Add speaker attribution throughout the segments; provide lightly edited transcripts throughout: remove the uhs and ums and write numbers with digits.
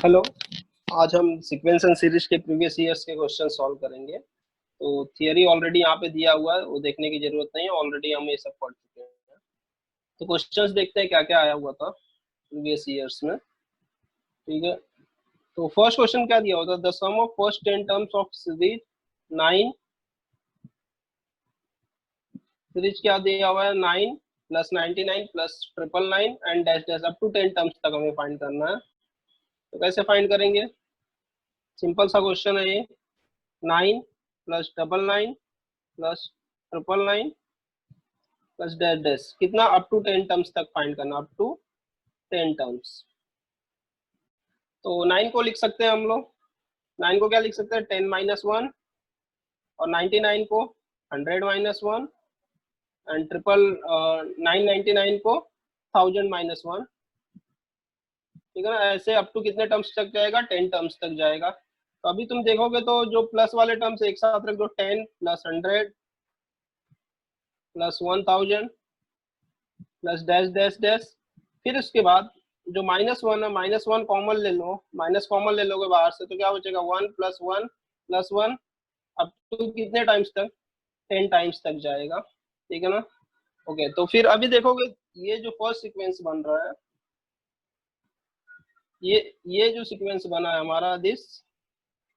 Speaker 1: Hello. आज हम sequence and series के प्रीवियस ईयर्स के क्वेश्चन सॉल्व करेंगे। तो थियरी ऑलरेडी यहाँ पे दिया हुआ है, वो देखने की जरूरत नहीं है, ऑलरेडी हम ये सब पढ़ चुके हैं। तो क्वेश्चंस देखते हैं क्या क्या आया हुआ था प्रीवियस ईयर्स में। ठीक है, तो फर्स्ट क्वेश्चन क्या दिया होता है, the sum of first 10 terms of series 9, series क्या दिया हुआ है 9 plus 99 plus 999 and dash dash up to 10 terms तक हमें फाइंड करना है। तो कैसे फाइंड करेंगे, सिंपल सा क्वेश्चन है ये। 9 plus 99 plus 999 plus dash dash कितना, अप टू 10 टर्म्स तक फाइंड करना, अप टू 10 टर्म्स। तो 9 को लिख सकते हैं हम लोग, 9 को क्या लिख सकते हैं, 10 माइनस 1, और 99 को 100 माइनस 1, एंड 999 को 1000 माइनस 1। ठीक है ना, ऐसे अप टू कितने टर्म्स तक जाएगा, 10 टर्म्स तक जाएगा। तो अभी तुम देखोगे तो जो प्लस वाले टर्म्स एक साथ रख दो, 10 plus 100 plus 1000 plus dash dash dash. फिर उसके बाद जो -1 है, -1 कॉमन ले लो, माइनस कॉमन ले लोगे बाहर से, तो क्या बचेगा, 1 प्लस 1 प्लस 1 अप टू कितने टाइम्स तक, 10 टाइम्स तक जाएगा। ठीक है ना। ओके, तो फिर अभी देखोगे ये जो फर्स्ट सीक्वेंस बन रहा है, ये जो सीक्वेंस बना है हमारा, this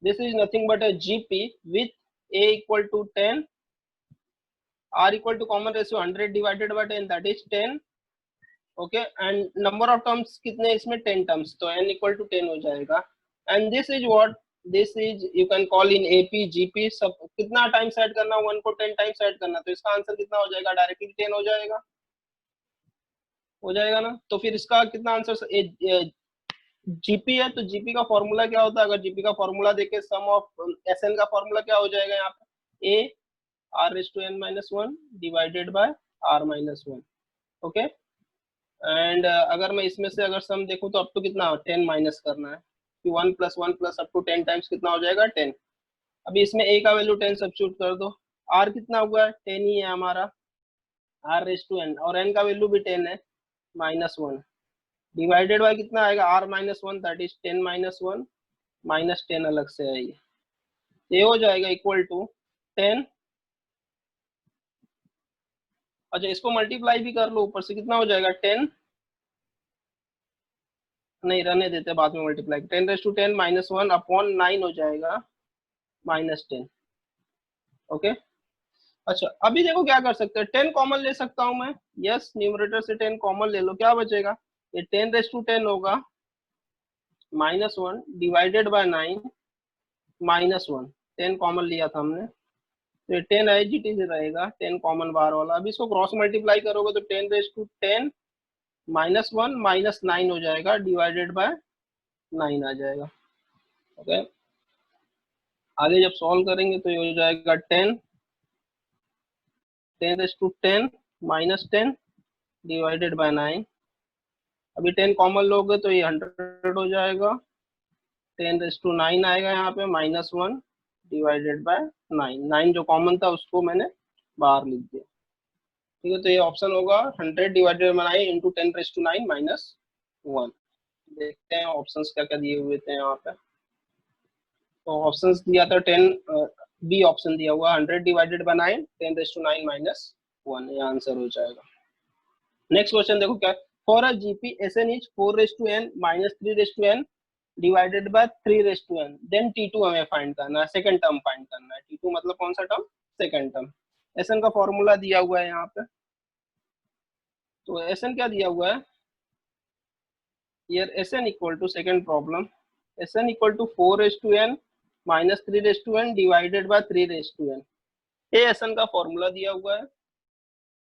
Speaker 1: is nothing but a GP with a equal to 10, r equal to common ratio 100 divided by 10, that is 10। Okay, and number of terms कितने इसमें, 10 टर्म्स, तो n इक्वल टू 10 हो जाएगा। And this is what, this is you can call in AP GP. सब कितना times add करना, 1 को 10 times add करना, तो इसका आंसर कितना हो जाएगा, डायरेक्टली 10 हो जाएगा ना। तो फिर इसका कितना आंसर, जीपी है तो जीपी का फॉर्मूला क्या होता है, अगर जीपी का फॉर्मूला देखे, सम ऑफ एस एन का फॉर्मूला क्या हो जाएगा यहाँ पे, a are raise to N minus one divided by r minus one. Okay, and अगर मैं इसमें से अगर सम देखूं तो अप टू कितना, 10 माइनस करना है, कि 1 plus 1 plus up to 10 times कितना हो जाएगा, 10। अभी इसमें ए का वैल्यू 10 सब्स्टिट्यूट कर दो, आर कितना हुआ है, 10 ही है हमारा, आर रेस टू एन, और एन का वैल्यू भी 10 है, -1 डिवाइडेड बाय कितना आएगा, r minus one, that is 10 minus 1 minus 10 अलग से है ये हो जाएगा इक्वल टू 10। अच्छा, इसको मल्टीप्लाई भी कर लो ऊपर से, कितना हो जाएगा 10, नहीं रहने देते, बाद में multiply, 10 raise to 10 minus 1 upon 9 हो जाएगा -10। ओके, अच्छा अभी देखो क्या कर सकते हैं, 10 कॉमन ले सकता हूं मैं, यस, न्यूमरेटर से 10 कॉमन ले लो, क्या बचेगा, ये 10 रेस टू 10 होगा -1 डिवाइडेड बाय 9 -1, 10 कॉमन लिया था हमने, तो ये 10 एज इट इज रहेगा, 10 कॉमन बार वाला। अब इसको क्रॉस मल्टीप्लाई करोगे तो 10 रेस टू 10 -1 -9 हो जाएगा, डिवाइडेड बाय 9 आ जाएगा। ओके, आगे जब सॉल्व करेंगे तो ये हो जाएगा 10 रेस टू 10 -10 डिवाइडेड बाय 9। अभी 10 कॉमन लोगे तो ये 100 हो जाएगा, 10 रेस टू 9 आएगा यहाँ पे -1 डिवाइडेड बाय 9, 9 जो कॉमन था उसको मैंने बाहर लिख दिया। ठीक है, तो ये ऑप्शन होगा 100 divided by 9 into 10 raise to 9 -1। देखते हैं ऑप्शंस क्या क्या दिए हुए थे यहाँ पे। तो ऑप्शंस दिया था 10, बी ऑप्शन दिया हुआ 100 डिवाइडेड बाय 9 10 रेस टू 9 -1, ये आंसर हो जाएगा। नेक्स्ट क्वेश्चन देखो क्या, for a GP s n is 4 raise to n -3 raise to N divided by 3 raise to N, then T2 हमें फाइंड करना है, सेकंड टर्म फाइंड करना है। T2 मतलब कौन सा term, second term. S n का फॉर्मूला दिया हुआ है यहाँ पे, तो एस एन क्या दिया हुआ है, here Sn equal to second problem, Sn equal to 4 raised to n minus 3 raised to n divided by 3 raised to n, ये Sn का फॉर्मूला दिया हुआ है।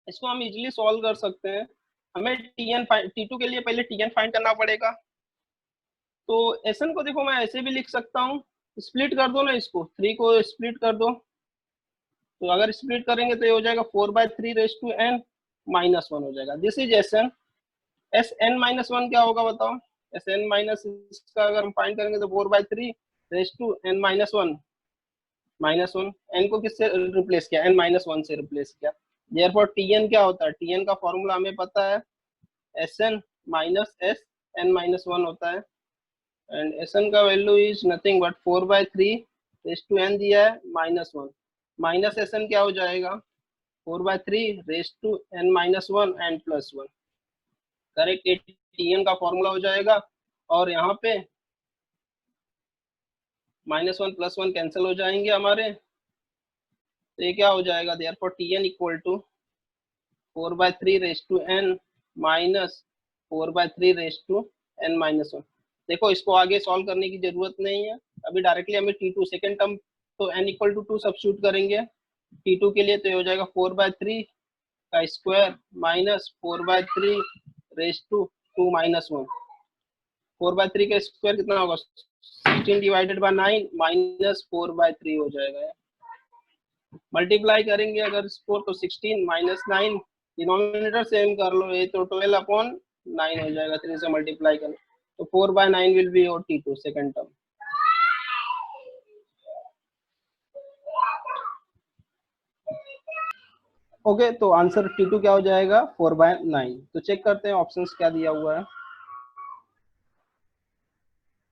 Speaker 1: इसको हम इजीली सॉल्व कर सकते हैं। हमें T2 के लिए पहले Tn फाइंड करना पड़ेगा। तो Sn को देखो मैं ऐसे भी लिख सकता हूँ, स्प्लिट कर दो ना इसको, 3 को स्प्लिट कर दो, तो अगर स्प्लिट करेंगे तो ये हो जाएगा 4/3 रेस टू n -1 हो जाएगा, दिस इज Sn। Sn-1 क्या होगा बताओ, Sn माइनस इसका अगर हम फाइंड करेंगे तो 4/3 रेस टू n -1 n को किससे रिप्लेस किया, n-1 से रिप्लेस किया, देयरफॉर Tn क्या होता है, Tn का फॉर्मूला हमें पता है, Sn - Sn-1 होता है, एंड Sn का value is nothing but 4/3 raise to n दिया है -1 माइनस Sn क्या हो जाएगा 4/3 raise to n -1 and +1 correct. ये Tn का फॉर्मूला हो जाएगा और यहाँ पे -1 +1 कैंसिल हो जाएंगे हमारे, तो ये क्या हो जाएगा therefore Tn equal to 4/3 raise to n minus 4/3 raise to n -1। देखो इसको आगे सॉल्व करने की जरूरत नहीं है, अभी डायरेक्टली हमें T2 सेकेंड टर्म तो n इक्वल टू 2 सब्स्टिट्यूट करेंगे T2 के लिए, तो ये हो जाएगा 4/3 का स्क्वायर माइनस 4/3 रेस टू 2 -1। 4/3 का स्क्वायर कितना होगा 16 डिवाइडेड बाय 9 माइनस 4/3 हो जाएगा। मल्टीप्लाई करेंगे अगर इसको तो 16 माइनस 9 डिनोमिनेटर सेम कर लो, ये तो 12/9 हो जाएगा 3 से मल्टीप्लाई करें तो 4/9 will be your T2 second term. Okay तो आंसर T2 क्या हो जाएगा 4/9। तो चेक करते हैं ऑप्शंस क्या दिया हुआ है।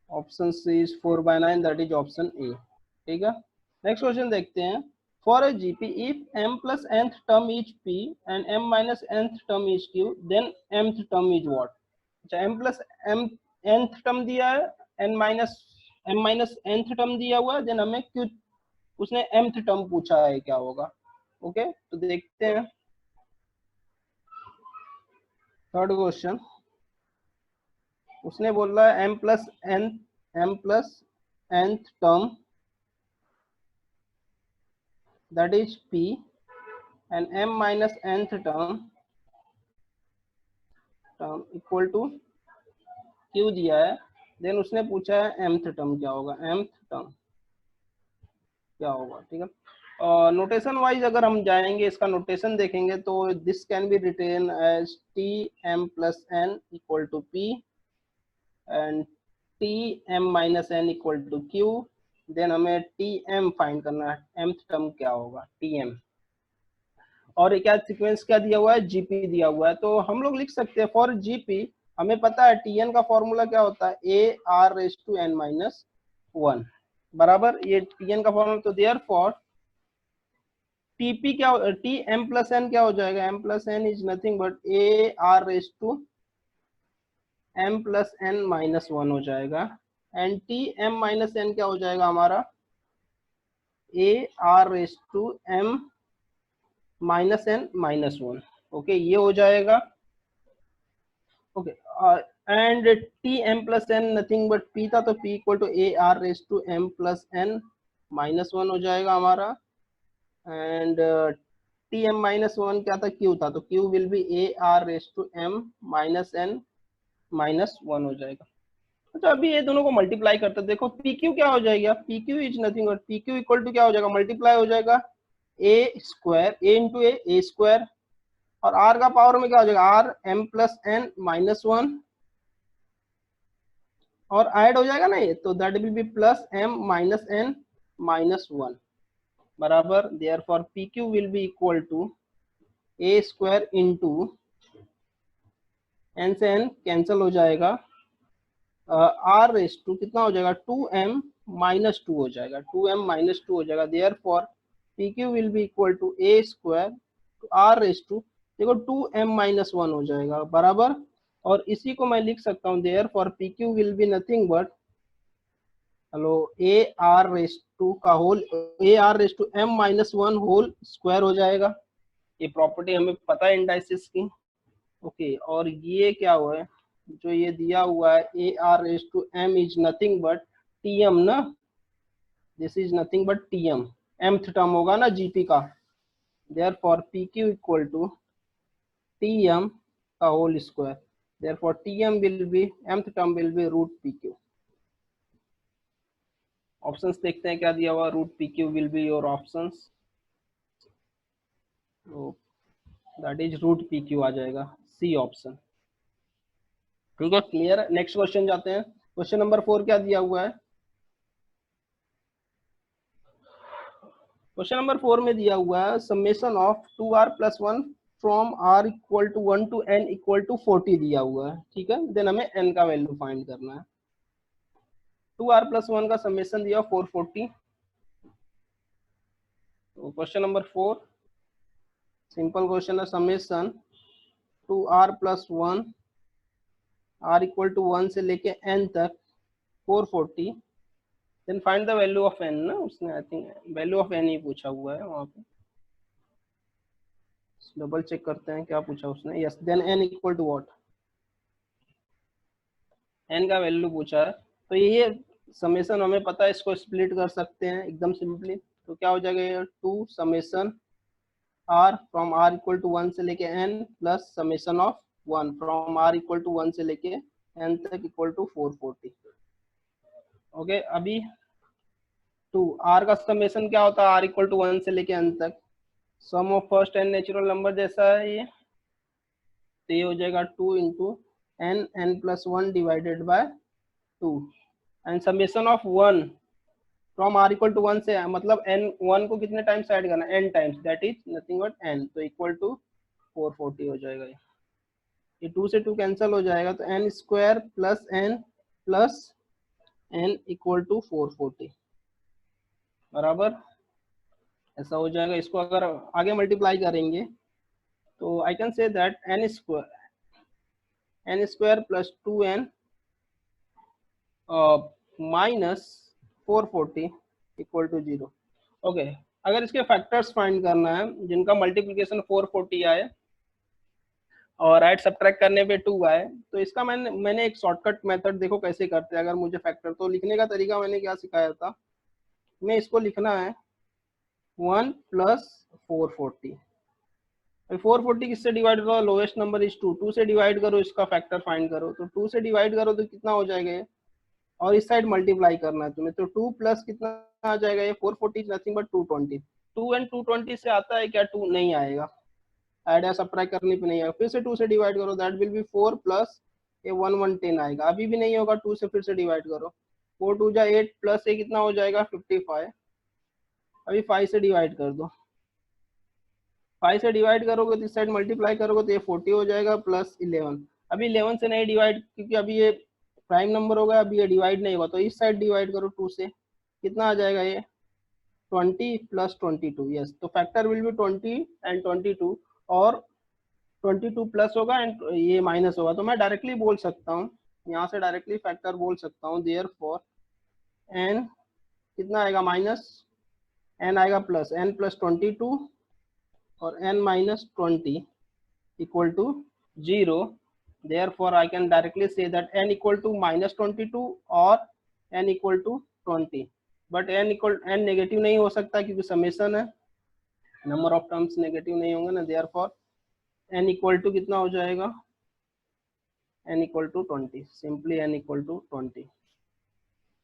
Speaker 1: Option c is 4/9 that is option a. ठीक है नेक्स्ट क्वेश्चन देखते हैं। For a GP, if m plus nth term is p and m minus nth term is q, then mth term is what? अच्छा m plus m nth term दिया है, m minus nth term दिया हुआ है, then हमें q उसने mth term पूछा है क्या होगा। ओके तो देखते हैं थर्ड क्वेश्चन। उसने बोला है m plus nth term that is p and m minus nth term equal to q दिया है, देन उसने पूछा है mth टर्म क्या होगा, mth टर्म क्या होगा। ठीक है नोटेशन वाइज अगर हम जाएंगे इसका नोटेशन देखेंगे तो this can be written as t m plus n equal to p and t m minus n equal to q. Then हमें टी एम फाइंड करना है, mth टर्म क्या होगा टी एम, और क्या सीक्वेंस क्या दिया हुआ है जीपी दिया हुआ है। तो हम लोग लिख सकते हैं फॉर जीपी हमें पता है टीएन का फॉर्मूला क्या होता है A R raise to N minus 1 बराबर ये टीएन का फॉर्मूला। तो देयर फॉर टीपी क्या टी एम प्लस एन क्या हो जाएगा, m plus n is nothing but a are raise to m plus n minus 1 हो जाएगा and t m minus n क्या हो जाएगा हमारा a are raise to M minus n minus 1। Okay ये हो जाएगा। Okay and t m plus n nothing but p था तो p equal to a are raise to m plus n minus 1 हो जाएगा हमारा एंड टी एम माइनस 1 क्या था क्यू था तो q will be a are raise to M minus n minus 1 हो जाएगा। अच्छा अभी ये दोनों को मल्टीप्लाई करते हैं, देखो पी क्यू क्या हो जाएगा p q is nothing but p Q equal to क्या हो जाएगा मल्टीप्लाई हो जाएगा a square a into a square और आर का पावर में क्या हो जाएगा r m plus n minus 1 और ऐड हो जाएगा ना ये तो that will be plus m minus n minus 1 बराबर therefore P Q will be equal to a square into n से एन कैंसिल हो जाएगा आर रेस टू कितना हो जाएगा 2m माइनस 2 हो जाएगा 2m माइनस 2 हो जाएगा therefore P Q will be equal to a square r raise to देखो 2m माइनस 1 हो जाएगा बराबर और इसी को मैं लिख सकता हूँ therefore P Q will be nothing but whole A are raise to का whole A are raise to M minus 1 whole square हो जाएगा। ये प्रॉपर्टी हमें पता है इंडाइसिस की। ओके और ये क्या हुआ है जो ये दिया हुआ है A R raise to M is nothing but T M ना, this is nothing but T M mth term होगा ना जीपी का therefore P Q equal to T M का whole square therefore T M will be mth term will be root P Q. Options देखते हैं क्या दिया हुआ root P Q will be your options that is root P Q आ जाएगा C option. ठीक है क्लियर है। नेक्स्ट क्वेश्चन जाते हैं। क्वेश्चन नंबर 4 क्या दिया हुआ है क्वेश्चन नंबर 4 में दिया हुआ है summation of 2r plus 1 from r equal to 1 to n equal to 40 दिया हुआ है। ठीक है देन हमें n का वैल्यू फाइंड करना है। 2r+1 का समेशन दिया 440। तो क्वेश्चन नंबर 4 सिंपल क्वेश्चन है, summation 2r+1 r equal to 1 से लेके n तक 440, then find the value of n ना, उसने I think value of n ही पूछा हुआ है वहां पे, डबल चेक करते हैं क्या पूछा उसने। Yes, then n equal to what, n का वैल्यू पूछा है। तो ये समेशन हमें पता है, इसको स्प्लिट कर सकते हैं एकदम सिंपली। तो क्या हो जाएगा ये 2 summation r from r equal to 1 से लेके n plus summation of 1 from r equal to 1 से लेके n तक इक्वल टू 440। ओके, अभी 2 r का समेशन क्या होता है, r इक्वल टू 1 से लेके n तक, sum of first N natural number जैसा है ये, तो ये हो जाएगा 2 into n plus 1 divided by 2, and summation of 1 from r equal to 1 से, मतलब n 1 को कितने टाइम्स ऐड करना है, n times, that is nothing but n, तो इक्वल टू 440 हो जाएगा। ये 2 से 2 कैंसिल हो जाएगा, तो n square plus n equal to 440 बराबर ऐसा हो जाएगा। इसको अगर आगे मल्टीप्लाई करेंगे तो I can say that n square plus 2n minus 440 equal to 0। Okay, अगर इसके फैक्टर्स फाइंड करना है जिनका मल्टीप्लिकेशन 440 आए और राइट सब्ट्रैक्ट करने पे 2 आए, तो इसका मैंने एक शॉर्टकट मेथड देखो कैसे करते हैं। अगर मुझे फैक्टर, तो लिखने का तरीका मैंने क्या सिखाया था, मैं इसको लिखना है 1 प्लस 440। 440 किससे डिवाइड करो, लोएस्ट नंबर इज 2, 2 से डिवाइड करो, इसका फैक्टर फाइंड करो, तो 2 से डिवाइड करो तो कितना हो जाएगा ये, और इस साइड मल्टीप्लाई करना है तुम्हें, तो 2 प्लस कितना आ जाएगा ये 440 नथिंग बट 220। 2 एंड 220 से आता है क्या, 2 नहीं आएगा, ऐड या सब्ट्रैक्ट करने पे नहीं आएगा, फिर से 2 से डिवाइड करो, दैट विल बी 4 प्लस ये 110 आएगा, अभी भी नहीं होगा, 2 से फिर से डिवाइड करो, 4 2 जा 8 प्लस ये कितना हो जाएगा 55, अभी 5 से डिवाइड कर दो, 5 से डिवाइड करोगे तो इस साइड मल्टीप्लाई करोगे तो ये 40 हो जाएगा प्लस 11, अभी 11 से नहीं डिवाइड क्योंकि अभी ये प्राइम नंबर होगा, अभी ये डिवाइड नहीं होगा, तो इस साइड डिवाइड करो 2 से, कितना आ जाएगा ये 20 प्लस 22। यस, तो फैक्टर विल बी 20 एंड 22, और 22 प्लस होगा एंड ये माइनस होगा, तो मैं डायरेक्टली बोल सकता हूँ, यहाँ से डायरेक्टली फैक्टर बोल सकता हूँ, देयरफॉर n कितना आएगा माइनस, n आएगा प्लस, n प्लस 22 और n minus 20 equal to 0, therefore I can directly say that n equal to minus 22 और n equal to 20, but n negative नहीं हो सकता क्योंकि समेशन है, नंबर ऑफ टर्म्स नेगेटिव नहीं होंगे ना, therefore n इक्वल टू कितना हो जाएगा, n equal to 20, simply n equal to 20।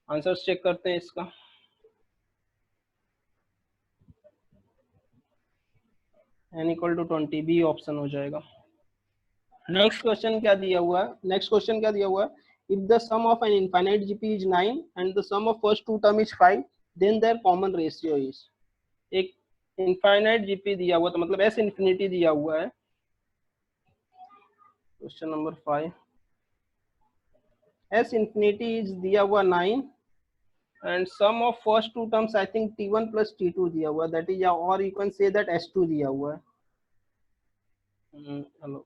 Speaker 1: Answers check करते हैं इसका, n equal to 20 B option हो जाएगा। नेक्स्ट क्वेश्चन क्या दिया हुआ है, if the sum of an infinite GP is 9 and the sum of first two term is 5, then their common ratio is, एक इनफाइनाइट जीपी दिया हुआ, तो मतलब एस इन्फिनिटी दिया हुआ है, question number 5, S infinity is दिया हुआ 9 and sum of first two terms I think t1 plus t2 दिया हुआ, दैट इज, और you can say that s2 दिया हुआ है। हेलो,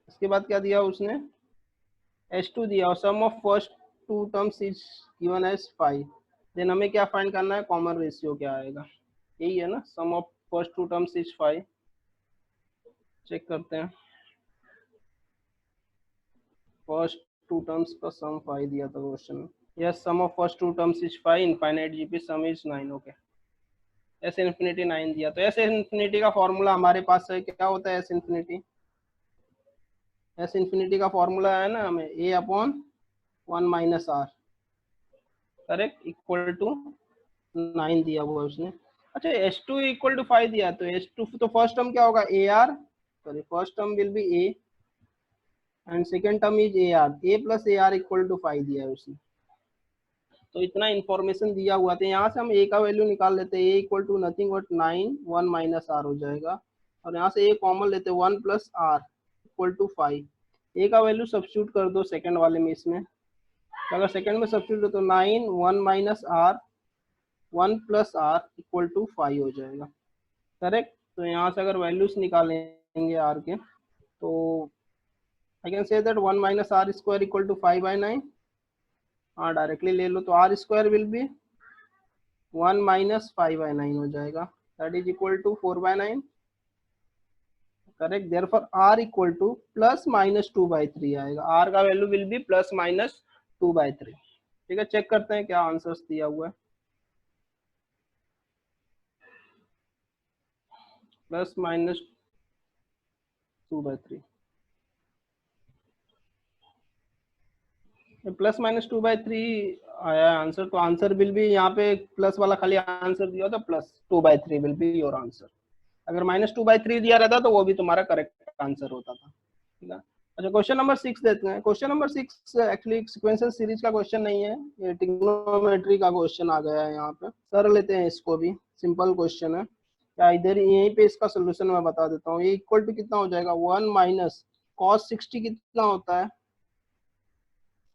Speaker 1: इसके बाद क्या दिया उसने, s2 दिया और sum of first two terms is given as 5, then हमें क्या फाइंड करना है, कॉमन रेशियो क्या आएगा, यही है ना, sum of first two terms is 5, check करते हैं, फर्स्ट टू टर्म्स का सम 5 दिया था क्वेश्चन में, yes, sum of first two terms is 5, infinite GP sum is 9। Okay, S infinity 9 दिया, तो एस इन्फिनिटी का फॉर्मूला हमारे पास है, क्या होता है एस इन्फिनिटी, एस इन्फिनिटी का फॉर्मूला है ना हमें a upon 1 minus R, correct, equal to 9 दिया हुआ उसने। अच्छा, s2 इक्वल टू 5 दिया, तो s2 तो फर्स्ट टर्म क्या होगा ar, sorry first term will be a and second term is ar, a plus ar equal to 5 दिया है उसने, तो इतना इन्फॉर्मेशन दिया हुआ था, यहाँ से हम a का वैल्यू निकाल लेते हैं, a equal to nothing but 9 1 minus r हो जाएगा, और यहाँ से a कॉमन लेते हैं 1 plus r equal to 5, a का वैल्यू सब्स्टिट्यूट कर दो सेकंड वाले में इसमें, अगर सेकंड में सब्स्टिट्यूट तो 9 1 minus R 1 plus R equal to 5 हो जाएगा, करेक्ट। तो यहाँ से अगर वैल्यूज निकालेंगे आर के, तो I can say that 1 minus R square equal to 5/9। हाँ डायरेक्टली ले लो, तो R square will be 1 minus 5/9 हो जाएगा, that is equal to 4/9, correct. Therefore R equal to plus minus 2/3 आएगा, आर का value will be plus minus 2/3। ठीक है, चेक करते हैं क्या आंसर्स दिया हुआ है। प्लस माइनस 2/3, प्लस माइनस 2/3 आया आंसर। तो आंसर विल बी, यहाँ पे प्लस वाला खाली आंसर दिया था, plus 2/3 will be your answer. अगर माइनस 2/3 दिया रहता तो वो भी तुम्हारा करेक्ट आंसर होता था, ठीक है। अच्छा, क्वेश्चन नंबर 6 देते हैं। Question number 6 actually sequential series का क्वेश्चन नहीं है, ये ट्रिग्नोमेट्री का क्वेश्चन आ गया है यहाँ पे। कर लेते हैं इसको भी, सिंपल क्वेश्चन है। या इधर यहीं पे इसका सोल्यूशन मैं बता देता हूँ। ये इक्वल टू कितना हो जाएगा, 1 माइनस कॉस 60 कितना होता है,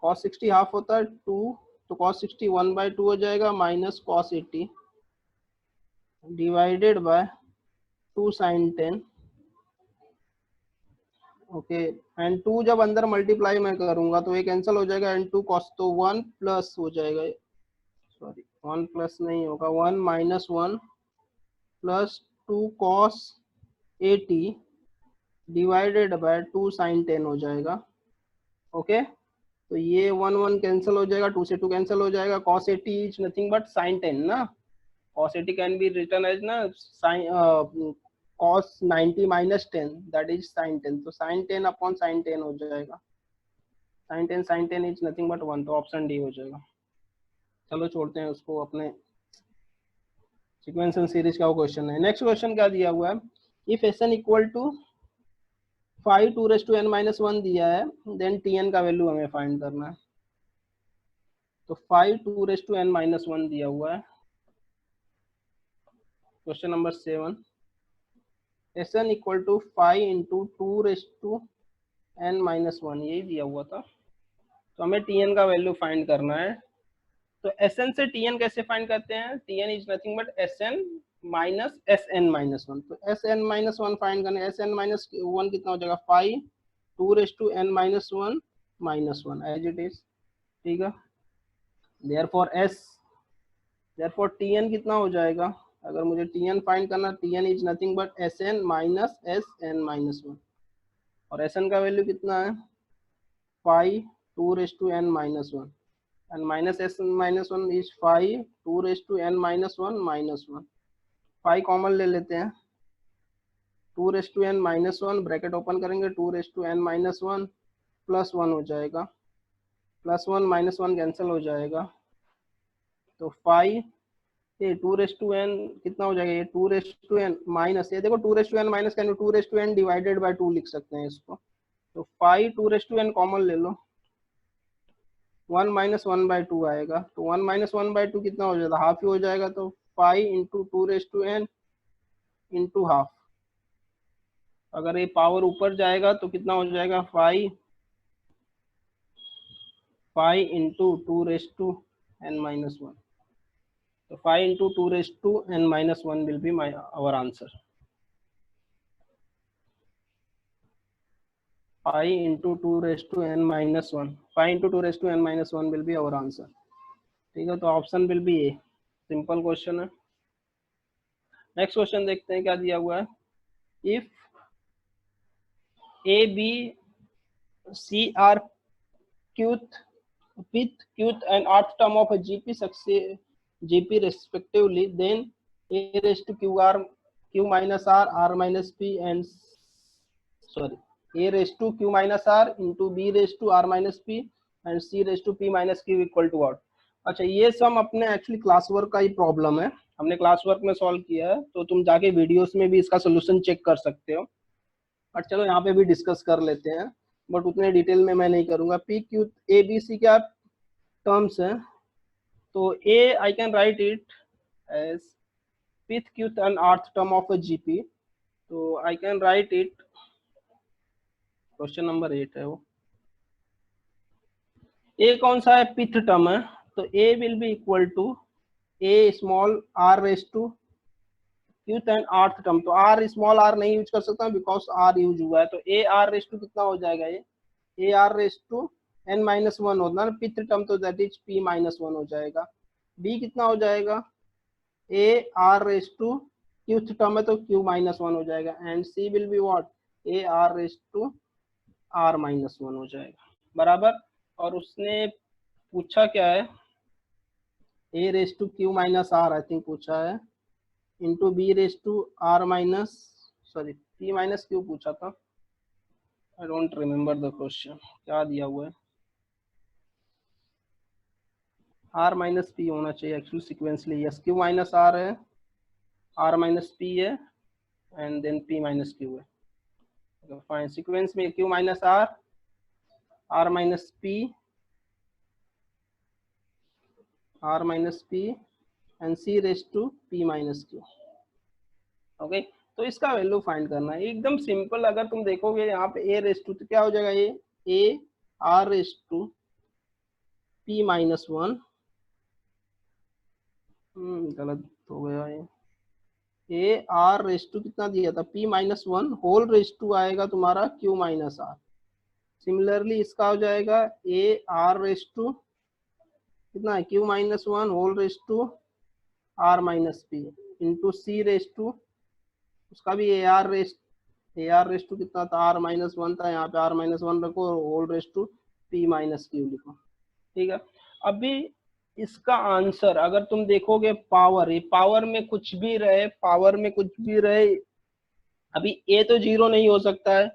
Speaker 1: कॉस 60 हाफ होता है 2, तो कॉस 60 1/2 हो जाएगा, minus cos 80 divided by 2 sine 10। Okay, and 2 जब अंदर मल्टीप्लाई मैं करूंगा तो ये कैंसिल हो जाएगा, एंड 2 कॉस, तो 1 प्लस हो जाएगा, सॉरी 1 प्लस नहीं होगा, 1 minus 1 plus 2 cos 80 divided by 2 sine 10 हो जाएगा। ओके, तो ये 1 1 कैंसिल हो जाएगा, 2 से 2 कैंसिल हो जाएगा, cos 80 is nothing but sin 10 ना, cos 80 can be written as ना sin cos 90 minus 10, that is sin 10, तो sin 10 अपॉन sin 10 हो जाएगा, sin 10 इज नथिंग बट 1, तो ऑप्शन डी हो जाएगा। चलो छोड़ते हैं उसको, अपने सीक्वेंशियल सीरीज का वो क्वेश्चन है। नेक्स्ट क्वेश्चन क्या दिया हुआ है, if N equal to 5 2n-1 दिया है, देन tn का वैल्यू हमें फाइंड करना है। तो 5 2n-1 दिया हुआ है, question number 7। Sn equal to 5 into 2n-1 यही दिया हुआ था, तो हमें tn का वैल्यू फाइंड करना है। तो Sn से tn कैसे फाइंड करते हैं, tn is nothing but Sn minus Sn-1, तो Sn-1 फाइंड करने, Sn-1 कितना हो जाएगा, 5 2n-1 -1 एज इट इज, ठीक है। देयरफॉर tn कितना हो जाएगा, अगर मुझे tn फाइंड करना, tn is nothing but Sn minus Sn-1, और Sn का वैल्यू कितना है 5 2n-1, and minus Sn-1 is 5 2n-1 5 common ले लेते हैं, 2n-1 ब्रैकेट ओपन करेंगे, 2n-1 प्लस 1 हो जाएगा, प्लस 1 माइनस 1 कैंसिल हो जाएगा, तो 5 ये 2n कितना हो जाएगा, ये 2n माइनस, ये देखो 2n minus can 2n divided by 2 लिख सकते हैं इसको, तो 5 2n कॉमन ले लो, 1 माइनस 1/2 आएगा, तो 1 माइनस 1/2 कितना हो जाएगा, हाफ ही हो जाएगा, तो 5 इंटू 2n इंटू हाफ, अगर ये पावर ऊपर जाएगा तो कितना हो जाएगा, 5 इंटू 2n-1, तो 5 into 2n-1 will be my our answer, 5 into 2n-1, 5 into 2n-1 will be our answer, ठीक है। तो option will be A, simple question है। नेक्स्ट क्वेश्चन देखते हैं क्या दिया हुआ है, if A B C are qth with qth and rth term of a gp respectively, then a raised to qr q minus r minus p and a raised to q minus r into b raised to r minus p and c raised to p minus q equal to what। अच्छा, ये सम अपने actually class work का ही problem है, हमने class work में solve किया है, तो तुम जाके वीडियोस में भी इसका सोल्यूशन चेक कर सकते हो, बट चलो यहाँ पे भी डिस्कस कर लेते हैं, बट उतने डिटेल में मैं नहीं करूंगा। P Q A B C क्या टर्म्स हैं, तो A I can write it as fifth qth and rth term of a gp, तो I can write it, question number 8 है वो, ए कौन सा है, पिथ टर्म है, तो A will be equal to A small R raise to qth and rth term, तो R small R नहीं यूज कर सकता बिकॉज आर यूज हुआ है, तो ए आर रेस टू कितना हो जाएगा, ये A are raise to N minus one होता है ना पिथ टर्म, तो that is P minus one हो जाएगा। बी कितना हो जाएगा, A are raise to qth term है तो क्यू माइनस वन हो जाएगा, and C will be what, A are raise to R minus one हो जाएगा, बराबर। और उसने पूछा क्या है, A raise to Q minus R I think पूछा है, into B raise to R minus, sorry P minus Q पूछा था, I don't remember the question क्या दिया हुआ है, आर माइनस पी होना चाहिए actually sequentially, yes Q minus R है, आर माइनस पी है, and then P minus Q है, फाइन सीक्वेंस में Q minus R minus P, R minus P and C raise to P minus Q. Okay, तो इसका value find करना है, एकदम simple. अगर तुम देखोगे यहाँ पे ए रेस टू तो क्या हो जाएगा, ये A are raise to P minus one, गलत हो गया ये, ए आर रेस टू कितना दिया था, P minus one whole raise to आएगा तुम्हारा क्यू माइनस आर। सिमिलरली इसका हो जाएगा ए आर रेस टू कितना है, Q minus one whole raise to R minus P into C raise to, उसका भी ए आर रेस टू कितना था, आर माइनस वन था, यहाँ पे आर माइनस वन रखो और whole raise to P minus Q लिखो, ठीक है। अभी इसका आंसर अगर तुम देखोगे पावर, ये पावर में कुछ भी रहे, पावर में कुछ भी रहे, अभी ए तो जीरो नहीं हो सकता है,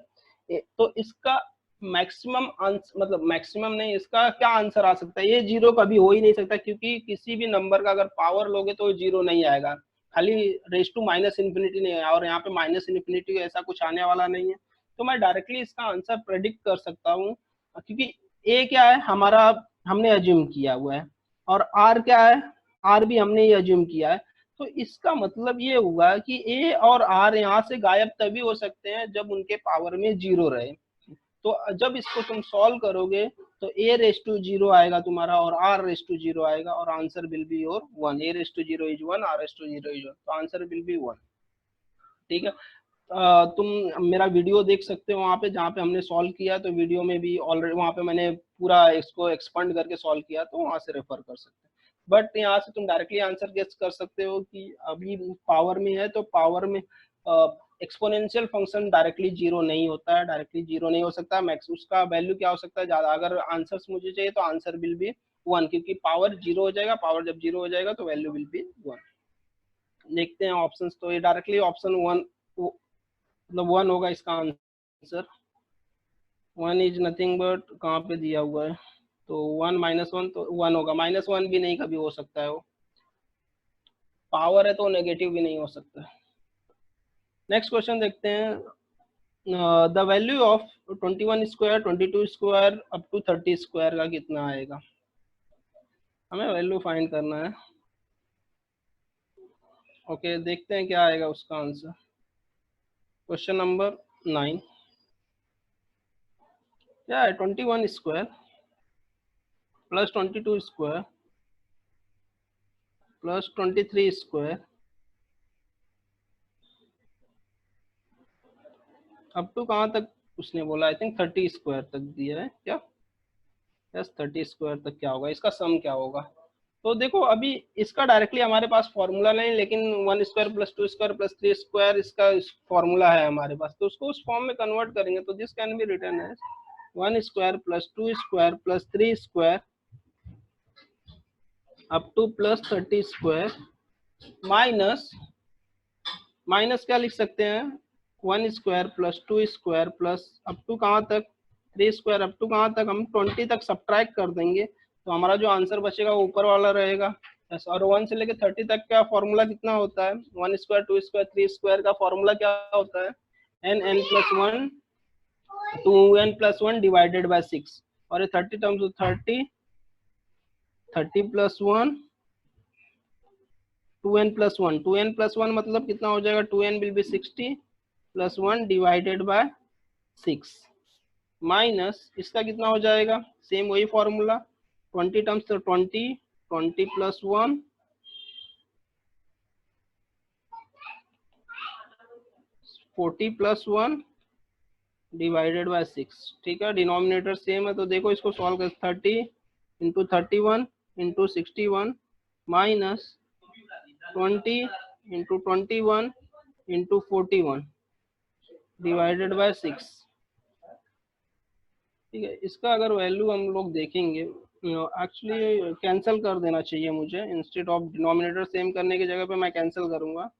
Speaker 1: तो इसका मैक्सिमम आंसर, मतलब मैक्सिमम नहीं, इसका क्या आंसर आ सकता है, ये जीरो कभी हो ही नहीं सकता, क्योंकि किसी भी नंबर का अगर पावर लोगे तो जीरो नहीं आएगा, खाली रेस टू माइनस इन्फिनिटी नहीं है, और यहाँ पे माइनस इन्फिनिटी ऐसा कुछ आने वाला नहीं है, तो मैं डायरेक्टली इसका आंसर प्रेडिक्ट कर सकता हूँ, क्योंकि ए क्या है हमारा, हमने अज्यूम किया हुआ है, और आर क्या है, आर भी हमने ही अज्यूम किया है, तो इसका मतलब ये हुआ कि ए और आर यहाँ से गायब तभी हो सकते हैं जब उनके पावर में जीरो रहे, तो जब इसको तुम सॉल्व करोगे तो ए रेस टू जीरो आएगा तुम्हारा और आर रेस टू जीरो आएगा, और answer will be your one, A raise to zero is one, R raise to zero is one, तो आंसर विल बी वन, ठीक है। तुम मेरा वीडियो देख सकते हो वहाँ पे जहाँ पे हमने सॉल्व किया, तो वीडियो में भी ऑलरेडी वहाँ पे मैंने पूरा इसको एक्सपेंड करके सॉल्व किया, तो वहाँ से रेफर कर सकते हैं, बट यहाँ से तुम डायरेक्टली आंसर गेस कर सकते हो कि अभी पावर में है, तो पावर में एक्सपोनेंशियल फंक्शन डायरेक्टली जीरो नहीं होता है, डायरेक्टली जीरो नहीं हो सकता, मैक्स उसका वैल्यू क्या हो सकता है ज्यादा, अगर आंसर्स मुझे चाहिए तो आंसर विल बी वन, क्योंकि पावर जीरो हो जाएगा, पावर जब जीरो हो जाएगा तो वैल्यू विल बी वन। देखते हैं ऑप्शंस, तो ये डायरेक्टली ऑप्शन वन, मतलब वन होगा इसका answer, one is nothing but कहाँ पे दिया हुआ है, तो वन माइनस वन तो वन होगा, माइनस वन भी नहीं कभी हो सकता है, वो पावर है तो नेगेटिव भी नहीं हो सकता। नेक्स्ट क्वेश्चन देखते हैं, the value of 21 square 22 square up to 30 square का कितना आएगा, हमें वैल्यू फाइंड करना है। ओके, देखते हैं क्या आएगा उसका आंसर। क्वेश्चन नंबर 9 क्या है, 21 square plus 22 square plus 23 square up to कहाँ तक उसने बोला, आई थिंक 30 स्क्वायर तक दिया है क्या, यस 30 स्क्वायर तक क्या होगा, इसका सम क्या होगा। तो देखो अभी इसका डायरेक्टली हमारे पास फॉर्मूला नहीं, लेकिन 1 square plus 2 square plus 3 square इसका फॉर्मूला है हमारे पास, तो उसको उस फॉर्म में कन्वर्ट करेंगे, तो this can be written as 1 square plus 2 square plus 3 square up to plus 30 square minus, minus क्या लिख सकते हैं, 1 square plus 2 square plus up to कहाँ तक 3 स्क्वायर, अप टू कहाँ तक, हम 20 तक सब्ट्रैक्ट कर देंगे, तो हमारा जो आंसर बचेगा वो ऊपर वाला रहेगा। और 1 से लेकर 30 तक का फॉर्मूला कितना होता है, 1 स्क्वायर 2 स्क्वायर 3 स्क्वायर का फॉर्मूला क्या होता है, n plus one 2n plus one divided by 6, और ये 30 terms 30 plus one 2n plus one मतलब कितना हो जाएगा, 2n will be 60 plus one divided by 6 minus इसका कितना हो जाएगा, सेम वही फॉर्मूला 20 टर्म्स तो 20 प्लस 1 40 प्लस 1 डिवाइडेड बाय 6। ठीक है, डिनोमिनेटर सेम है तो देखो इसको सॉल्व कर 30 into 31 into 61 minus 20 into 21 into 41 divided by 6। ठीक है, इसका अगर वैल्यू हम लोग देखेंगे, एक्चुअली कैंसिल कर देना चाहिए मुझे, इंस्टेड ऑफ डिनोमिनेटर सेम करने की जगह पे मैं कैंसिल करूंगा।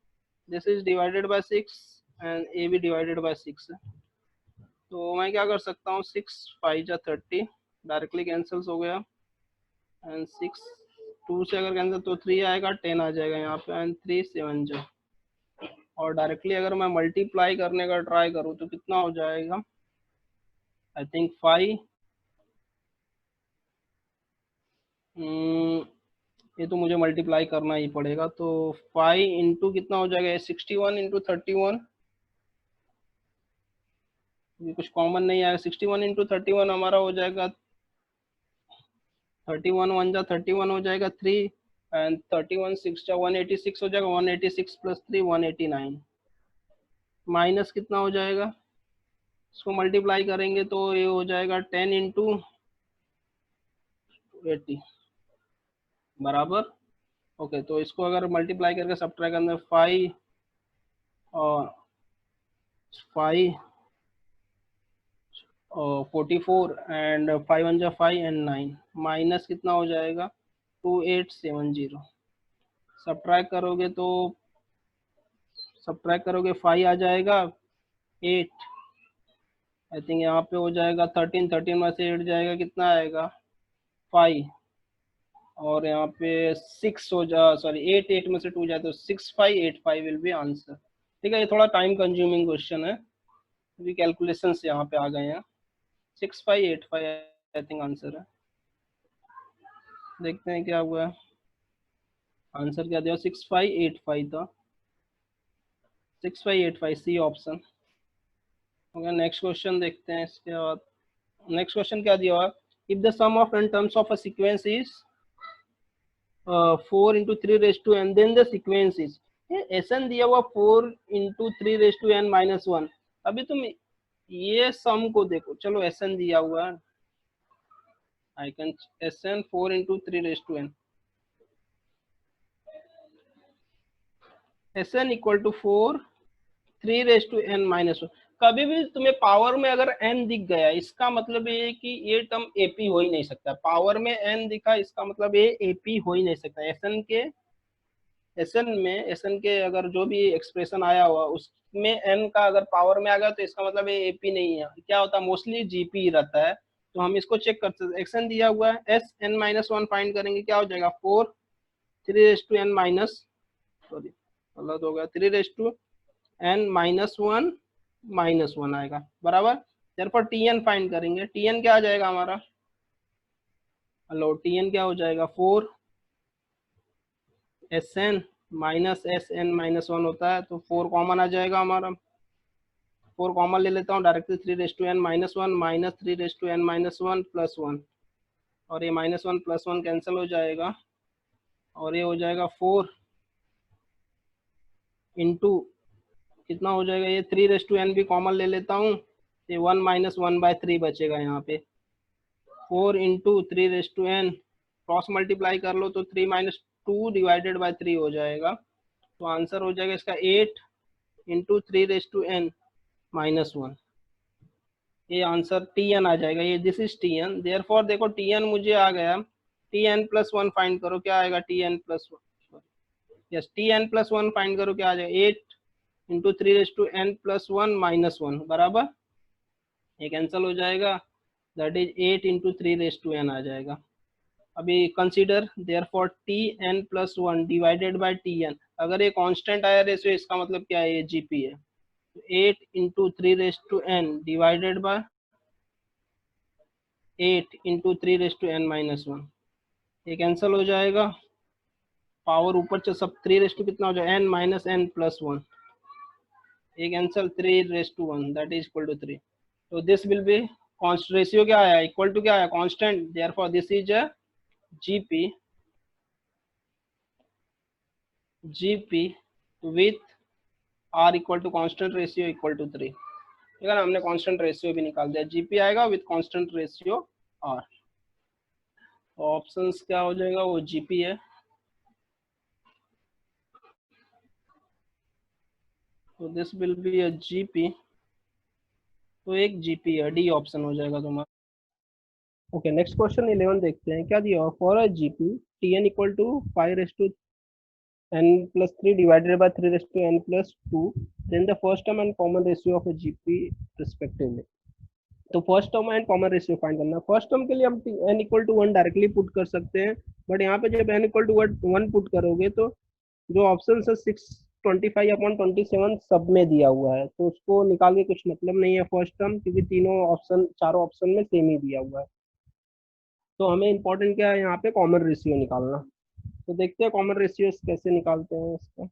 Speaker 1: This is divided by 6 and A भी डिवाइडेड बाय 6 है, तो मैं क्या कर सकता हूँ 6 5 जा 30 डायरेक्टली कैंसिल हो गया एंड 6 2 से अगर कैंसिल तो 3 आएगा, 10 आ जाएगा यहाँ पे एंड 3 7 जा, और डायरेक्टली अगर मैं मल्टीप्लाई करने का ट्राई करूँ तो कितना हो जाएगा, आई थिंक 5 ये तो मुझे मल्टीप्लाई करना ही पड़ेगा, तो 5 इंटू कितना हो जाएगा 61 इंटू 31, ये कुछ कॉमन नहीं आएगा, 61 इंटू 31 हमारा हो जाएगा 31 1 जा 31 हो जाएगा 3 एंड 31 6 जा 186 हो जाएगा, 186 प्लस 3 189 माइनस कितना हो जाएगा, इसको मल्टीप्लाई करेंगे तो ये हो जाएगा 10 इंटू 80 बराबर। ओके, तो इसको अगर मल्टीप्लाई करके सब्ट्रैक्ट करना 5 और 5 और 44 एंड 5 1 जा 5 एंड 9 माइनस कितना हो जाएगा 2870। सब्ट्रैक्ट करोगे 5 आ जाएगा 8, आई थिंक यहाँ पे हो जाएगा 13 में से 8 जाएगा कितना आएगा 5, और यहाँ पे 6 हो जा सॉरी 8 में से 2 जाए तो 6585 विल बी आंसर। ठीक है, ये थोड़ा टाइम कंज्यूमिंग क्वेश्चन है, अभी कैलकुलेशंस यहाँ पे आ गए हैं। 6585 आई थिंक आंसर है, देखते हैं क्या हुआ है, आंसर क्या दिया 6585 था, 6585 C option. Okay, next question देखते हैं इसके बाद। नेक्स्ट क्वेश्चन क्या दिया हुआ, if the sum of n terms of a sequence is 4 into 3 raise to N, then the sequence is, N दिया हुआ 4 into 3 raise to N minus 1। अभी तुम ये सम को देखो, चलो एन दिया हुआ है, I can N 4 into 3 raise to N, N equal to 4 3 raise to N minus 1। कभी भी तुम्हें पावर में अगर n दिख गया, इसका मतलब ये है कि ये टर्म एपी हो ही नहीं सकता। पावर में n दिखा, इसका मतलब ये एपी हो ही नहीं सकता। एसएन के अगर जो भी एक्सप्रेशन आया हुआ उसमें n का अगर पावर में आ गया तो इसका मतलब ये एपी नहीं है, क्या होता है मोस्टली जीपी रहता है। तो हम इसको चेक कर सकते हैं, एक्सन दिया हुआ है एस एन माइनस 1 फाइंड करेंगे, क्या हो जाएगा 4 3 raise to N minus, sorry गलत हो गया, 3 raise to N minus one आएगा बराबर। तherefore टीएन फाइंड करेंगे, टीएन क्या आ जाएगा हमारा, हेलो टीएन क्या हो जाएगा 4 S N minus S N minus 1 होता है, तो 4 कॉमन आ जाएगा हमारा, 4 कॉमन ले लेता हूँ directly, 3 raise to N minus 1 minus 3 raise to N minus 1 plus 1, और ये माइनस 1 प्लस 1 कैंसिल हो जाएगा, और ये हो जाएगा 4 इंटू कितना हो जाएगा, ये 3 रेज टू एन भी कॉमन ले लेता हूँ, ये 1 माइनस 1/3 बचेगा यहाँ पे, 4 into 3 raise to N, cross multiply कर लो तो 3 माइनस 2 डिवाइडेड बाय 3 हो जाएगा, तो आंसर हो जाएगा इसका 8 into 3 raise to N minus 1, ये आंसर टी एन आ जाएगा, ये this is T N. Therefore देखो टी एन मुझे आ गया, टी एन प्लस 1 फाइंड करो, क्या आएगा T N plus 1, yes T N plus 1 find करो, क्या आ जाएगा 8 into 3 raise to N plus 1 minus 1 बराबर, ये कैंसिल हो जाएगा, that is 8 into 3 raise to N आ जाएगा। अभी consider therefore T N plus 1 divided by T N, अगर ये कांस्टेंट आया रेशियो इसका मतलब क्या है, ये जीपी है, 8 into 3 raise to N divided by 8 into 3 raise to N minus 1, ये कैंसिल हो जाएगा, पावर ऊपर से सब 3 रेज टू कितना हो जाएगा एन माइनस एन प्लस 1, ये cancel 3 raise to 1 that is equal to 3, तो दिस विल बी रेशियो क्या आया, इक्वल टू क्या आया constant, therefore this is a GP with R equal to constant ratio equal to 3। ठीक है ना, हमने कांस्टेंट रेशियो भी निकाल दिया। जीपी आएगा विद कांस्टेंट रेशियो आर। तो ऑप्शंस क्या हो जाएगा, वो जीपी है। तो this will be a GP. तो एक जीपी है, डी ऑप्शन हो जाएगा तुम्हारा। ओके, नेक्स्ट क्वेश्चन 11 देखते हैं क्या दिया। For a GP T N equal to 5 raise to n plus 3 divided by 3 raised to n plus 2, then the first term and common ratio of a GP respectively। तो first term and common ratio find करना है। First term के लिए हम n equal to 1 directly put कर सकते हैं, but यहाँ पे जब n इक्वल टू 1 पुट करोगे तो जो ऑप्शन है 625/27 सब में दिया हुआ है, तो उसको निकाल के कुछ मतलब नहीं है फर्स्ट टर्म, क्योंकि चारों ऑप्शन में सेम ही दिया हुआ है। तो हमें इंपॉर्टेंट क्या है यहाँ पे, कॉमन रेशियो निकालना। तो देखते हैं कॉमन रेशियो कैसे निकालते हैं इसका।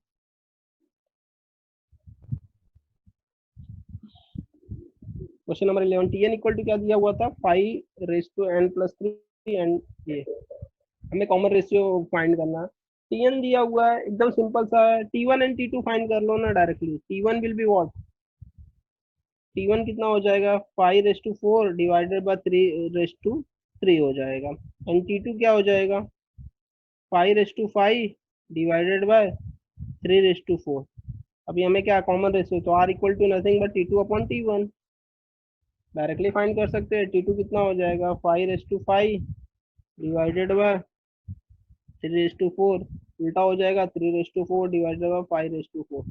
Speaker 1: Question number 11, T N equal to क्या दिया हुआ था, 5 raise to n plus 3 and ये हमें कॉमन रेशियो फाइंड करना है। टी एन दिया हुआ है, एकदम सिंपल सा है, T one and T two find कर लो ना directly. T one will be what, T one कितना हो जाएगा, 5 raise to 4 divided by 3 raise to 3 हो जाएगा। एंड टी टू क्या हो जाएगा, 5 raise to 5 divided by 3 raise to 4। अभी हमें क्या कॉमन रेशियो, तो are equal to nothing but T two upon T one, directly find कर सकते हैं। टी टू कितना हो जाएगा, 5 raise to 5 divided by 3 raise to 4, उल्टा हो जाएगा 3 raise to 4 divided by 5 raise to 4।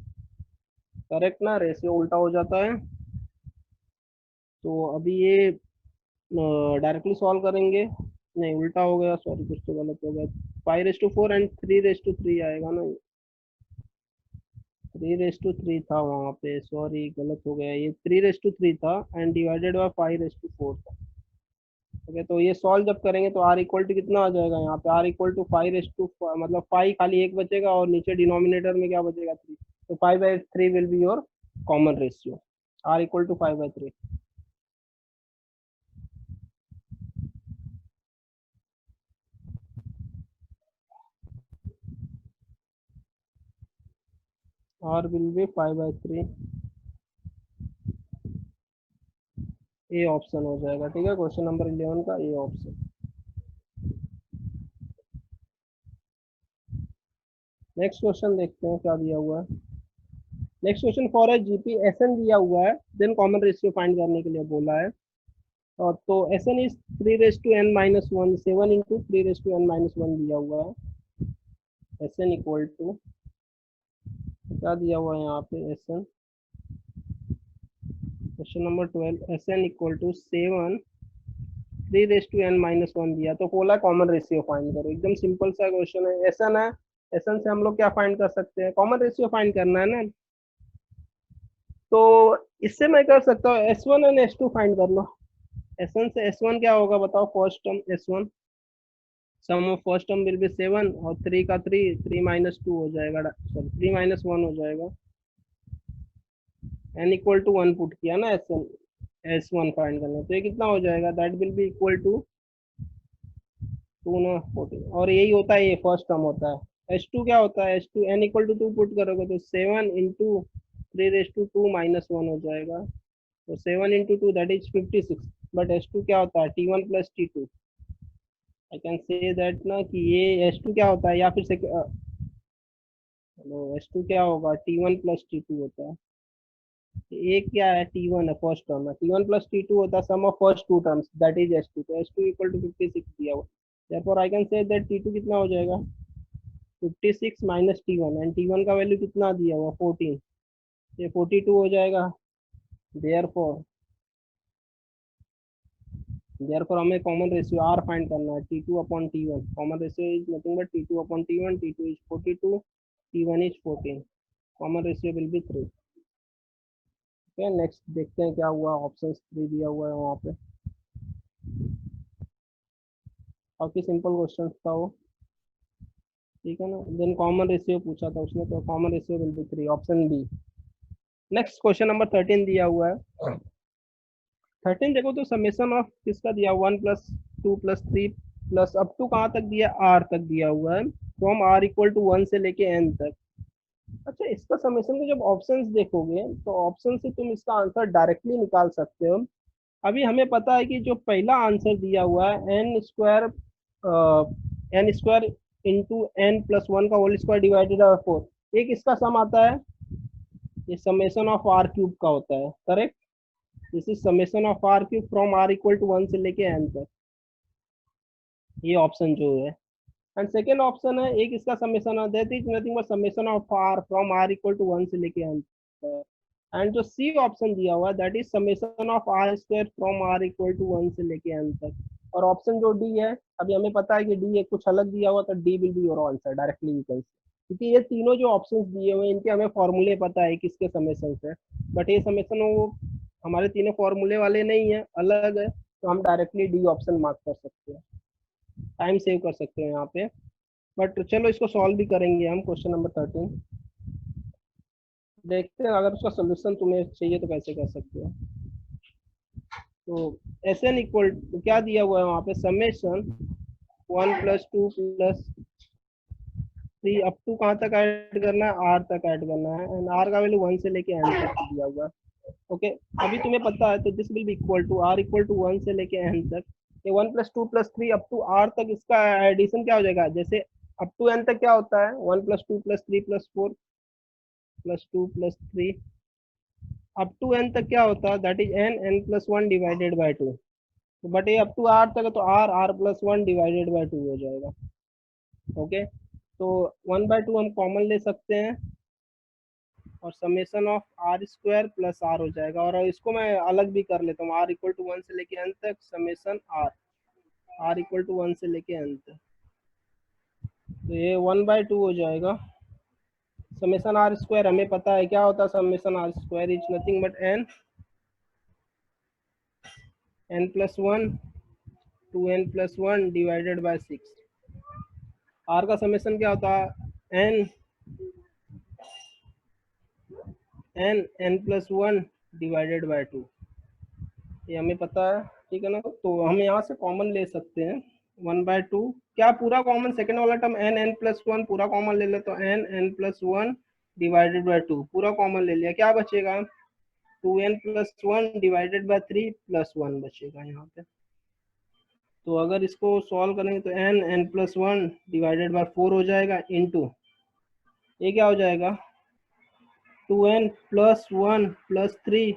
Speaker 1: Correct ना, रेशियो उल्टा हो जाता है। तो अभी ये डायरेक्टली सॉल्व करेंगे, नहीं उल्टा हो गया, सॉरी कुछ तो गलत हो गया। 5 raise to 4 and 3 raise to 3 आएगा ना, 3 रेस टू 3 था वहां पे, सॉरी गलत हो गया, ये 3 रेस टू 3 था and divided by 5 raise to 4 था। ओके, तो ये सॉल्व जब करेंगे तो आर इक्वल टू कितना आ जाएगा, यहाँ पे r equal to 5 raise to, मतलब 5 खाली एक बचेगा और नीचे डिनोमिनेटर में क्या बचेगा, 3। तो 5/3 will be your common ratio, r equal to 5/3। R will be 5/3, A option हो जाएगा। ठीक है, क्वेश्चन नंबर 11 का ए ऑप्शन। नेक्स्ट क्वेश्चन देखते हैं क्या दिया हुआ है। Next question, for a GP S n दिया हुआ है, देन कॉमन रेशियो फाइंड करने के लिए बोला है। और तो S n is 3 raise to n minus 1, 7 into 3 raise to n minus 1 दिया हुआ है। एसएन इक्वल टू क्या दिया हुआ है यहाँ पे, S n question number 12, S n equal to 7 3 raise to n minus 1 दिया, तो बोला कॉमन रेशियो फाइंड करो। एकदम सिंपल सा क्वेश्चन है, एसएन है, एसएन से हम लोग क्या फाइंड कर सकते हैं, कॉमन रेशियो फाइंड करना है ना। तो इससे मैं कर सकता हूँ S1 एंड S2 फाइंड कर लो। S1 से S1 क्या होगा बताओ, first term S1, sum of first term will be 7 और 3 का 3 माइनस 2 हो जाएगा, सॉरी 3 माइनस 1 हो जाएगा। n इक्वल टू 1 पुट किया ना S1 फाइंड करना, तो ये कितना हो जाएगा, that will be equal to 2 ना 14, और यही होता है, ये फर्स्ट टर्म होता है। S2 क्या होता है, S2 n equal to 2 put करोगे तो 7 इंटू 3 रेस टू 2 माइनस 1 हो जाएगा। तो 7 into 2 that is 56, but S2 क्या होता है, T1 plus T2। I can say that ना कि ये S2 क्या होता है, या फिर S2 क्या होगा, T1 प्लस T2 होता है। एक क्या है, T1 है, फर्स्ट टर्म है, T1 प्लस T2 होता है sum of first two terms, that is S2। तो S2 इक्वल टू 56 दिया हुआ, therefore I can say that T2 कितना हो जाएगा, 56 माइनस T1, एंड T1 का वैल्यू कितना दिया हुआ, 14, ये 42 हो जाएगा। देयरफॉर देयरफॉर हमें कॉमन रेशियो आर फाइंड करना है, T2 upon T1। Common ratio is nothing but T2 upon T1, T2 is 42, T1 is 14, common ratio will be 3। Okay, next देखते हैं क्या हुआ, ऑप्शन 3 दिया हुआ है वहाँ पे, काफी सिंपल क्वेश्चन था वो। ठीक है ना, देन कॉमन रेशियो पूछा था उसने, तो common ratio will be 3, option B. Next question number 13 दिया हुआ है। 13 देखो तो समेशन ऑफ किसका दिया, 1 plus 2 plus 3 plus up to कहाँ तक दिया, आर तक दिया हुआ है, फ्रॉम आर इक्वल टू 1 से लेके एन तक। अच्छा, इसका समेशन को जब ऑप्शंस देखोगे तो ऑप्शन से तुम इसका आंसर डायरेक्टली निकाल सकते हो। अभी हमें पता है कि जो पहला आंसर दिया हुआ है n square into n plus one का होल स्क्वायर डिवाइडेड बाय 4, एक इसका सम आता है, ये समेशन ऑफ आर क्यूब का होता है, correct. This is summation of r cube from r equal to 1 से लेके एन तक, ये ऑप्शन जो है। एंड सेकेंड ऑप्शन है, एक इसका समेशन है, that is nothing but summation of r from r equal to 1 से लेके एन तक। एंड जो सी ऑप्शन दिया हुआ है that is summation of r square from r equal to 1 से लेके एन तक। और ऑप्शन जो डी है, अभी हमें पता है कि डी एक कुछ अलग दिया हुआ, तो D will be your answer directly you can, क्योंकि ये तीनों जो ऑप्शंस दिए हुए हैं इनके हमें फॉर्मूले पता है किसके समेशन है, बट ये समेशन वो हमारे तीनों फॉर्मूले वाले नहीं है, अलग है, तो हम डायरेक्टली डी ऑप्शन मार्क कर सकते हैं, टाइम सेव कर सकते हैं यहाँ पे। बट चलो इसको सॉल्व भी करेंगे हम, क्वेश्चन नंबर 13 देखते हैं, अगर उसका सोल्यूशन तुम्हें चाहिए तो कैसे कर सकते हो। तो एस एन इक्वल क्या दिया हुआ है वहाँ पे, summation 1 plus 2 plus 3 up to कहाँ तक ऐड करना है, आर तक ऐड करना है, एंड आर का वैल्यू 1 से लेके एन तक दिया हुआ है। ओके, अभी तुम्हें पता है तो this will be equal to r equal to 1 से लेके एन तक, ये 1 plus 2 plus 3 up to r तक, इसका एडिशन क्या हो जाएगा, जैसे अप टू एन तक क्या होता है 1 plus 2 plus 3 plus 4 plus 2 plus 3, up to n तक क्या होता है, that is n plus 1 divided by 2, but ये अप टू आर तक है तो आर प्लस 1 डिवाइडेड बाय 2 हो जाएगा। ओके, तो 1/2 हम कॉमन ले सकते हैं और summation of r square plus r हो जाएगा, और इसको मैं अलग भी कर लेता हूँ, आर इक्वल टू 1 से लेके एन तक समेशन आर इक्वल टू 1 से लेके एन तक, तो ये 1/2 हो जाएगा। समेशन आर स्क्वायर हमें पता है क्या होता है, summation r square is nothing but n plus 1 2n plus 1 divided by 6। R का समेशन क्या होता है, एन प्लस 1 डिवाइडेड बाय 2, ये हमें पता है, ठीक है ना। तो हम यहाँ से कॉमन ले सकते हैं 1/2, क्या पूरा कॉमन, सेकेंड वाला टर्म एन प्लस 1 पूरा कॉमन ले ले, तो एन प्लस 1 डिवाइडेड बाय 2 पूरा कॉमन ले लिया, क्या बचेगा 2n plus 1 divided by 3 plus 1 बचेगा यहाँ पे। तो अगर इसको सॉल्व करेंगे तो एन प्लस 1 डिवाइडेड बाय 4 हो जाएगा, इंटू ये क्या हो जाएगा 2n plus 1 plus 3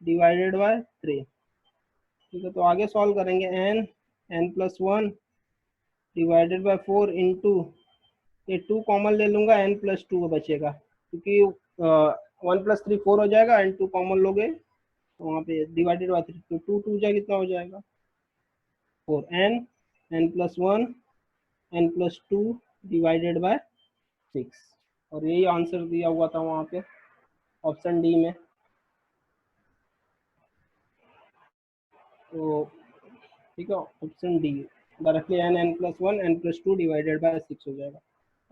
Speaker 1: divided by 3, ठीक है। तो आगे सॉल्व करेंगे n plus 1 divided by 4 into ये 2 कॉमन ले लूंगा, एन प्लस 2 बचेगा, क्योंकि 1 प्लस 3 4 हो जाएगा, एंड 2 कॉमन लोगे तो वहाँ पे डिवाइडेड बाय 3, तो 2 जाए कितना हो जाएगा 4, n plus 1 n plus 2 divided by 6, और यही आंसर दिया हुआ था वहाँ पे ऑप्शन डी में। तो ठीक है, option D directly n plus 1 n plus 2 divided by 6 हो जाएगा।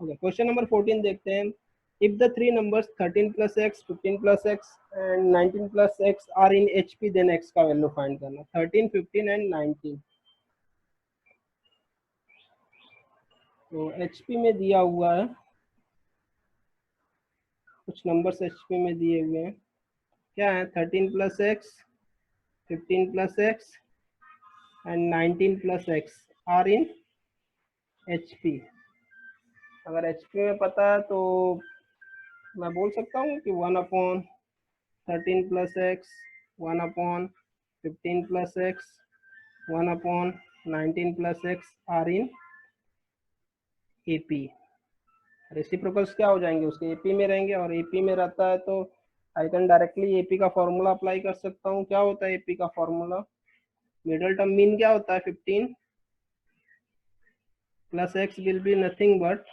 Speaker 1: ओके, क्वेश्चन नंबर 14 देखते हैं। If the three numbers 13 plus x 15 plus x and 19 plus x are in HP, then x का वैल्यू फाइंड करना, 13 15 एंड 19। तो HP में दिया हुआ है, कुछ नंबर्स एचपी में दिए हुए हैं, क्या है 13 plus x 15 plus x and 19 plus x are in HP. अगर एचपी में पता है तो मैं बोल सकता हूँ कि 1/13 plus x 1/15 plus x 1/19 plus x are in AP. Reciprocals क्या हो जाएंगे, उसके एपी में रहेंगे, और एपी में रहता है तो आई कैन डायरेक्टली एपी का फॉर्मूला अप्लाई कर सकता हूँ। क्या होता है एपी का फॉर्मूला, मिडल टर्म मीन क्या होता है 15 plus x will be nothing but,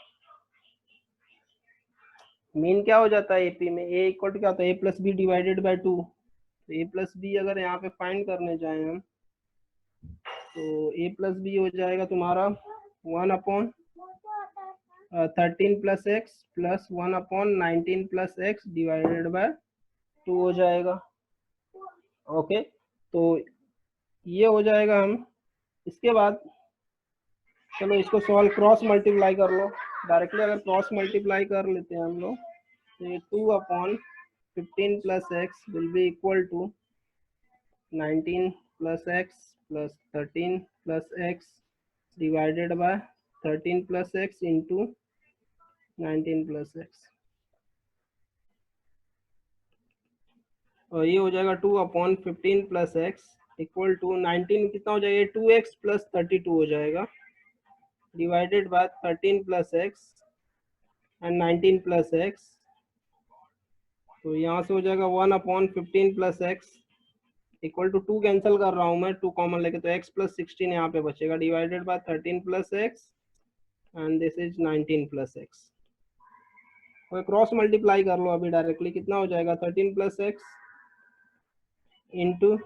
Speaker 1: mean क्या हो जाता है एपी में, ए इक्वल टू क्या होता है ए प्लस बी डिवाइडेड बाय 2, तो ए प्लस बी अगर यहाँ पे फाइंड करने जाए हम तो ए प्लस बी हो जाएगा तुम्हारा 1/13 plus x plus 1/19 plus x divided by 2 हो जाएगा। ओके, तो ये हो जाएगा हम, इसके बाद चलो इसको सॉल्व क्रॉस मल्टीप्लाई कर लो डायरेक्टली। अगर क्रॉस मल्टीप्लाई कर लेते हैं हम लोग तो ये 2/15 plus x will be equal to 19 plus x plus 13 plus x divided by 13 plus x into 19 plus x, और ये हो जाएगा 2/15 प्लस एक्स इक्वल टू 19 कितना हो जाएगा 2x प्लस 32 हो जाएगा divided by 13 plus x and 19 plus x. तो यहाँ से हो जाएगा 1/15 plus x equal to 2 cancel कर रहा हूँ मैं, 2 कॉमन लेके, तो x प्लस 16 यहाँ पे बचेगा divided by 13 plus x and this is 19 plus x. तो क्रॉस मल्टीप्लाई कर लो अभी डायरेक्टली, कितना हो जाएगा 13 plus x into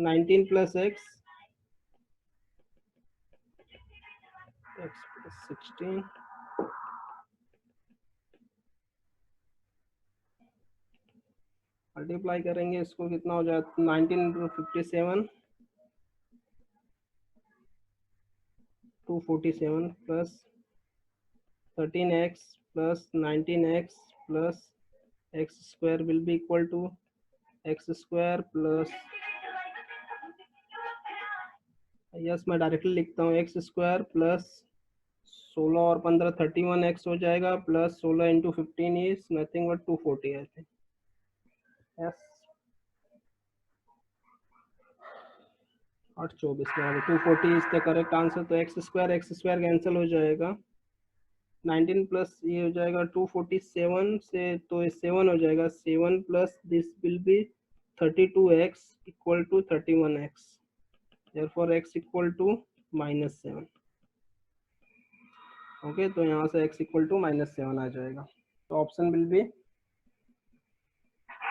Speaker 1: 19 plus x plus 16 multiply करेंगे इसको, कितना हो जाएगा 19 into 57 247 plus 13x plus 19x plus x square will be equal to x square plus, yes मैं डायरेक्टली लिखता हूँ, एक्स स्क्वायर प्लस 16 और 15 31x हो जाएगा plus 16 into 15 is nothing but 240 I think, yes 824 240 is the correct answer. तो x square cancel हो जाएगा, 19 plus ये हो जाएगा 247 से, तो 7 हो जाएगा, 7 plus this will be 32x equal to 31x, therefore x equal to -7। Okay, तो यहाँ से x इक्वल टू -7 आ जाएगा। तो ऑप्शन विल बी,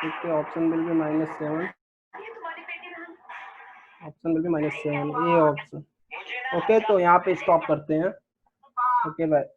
Speaker 1: ठीक है, option will be -7, option will be -7 ये ऑप्शन। ओके, तो यहाँ पे स्टॉप करते हैं। Okay bye.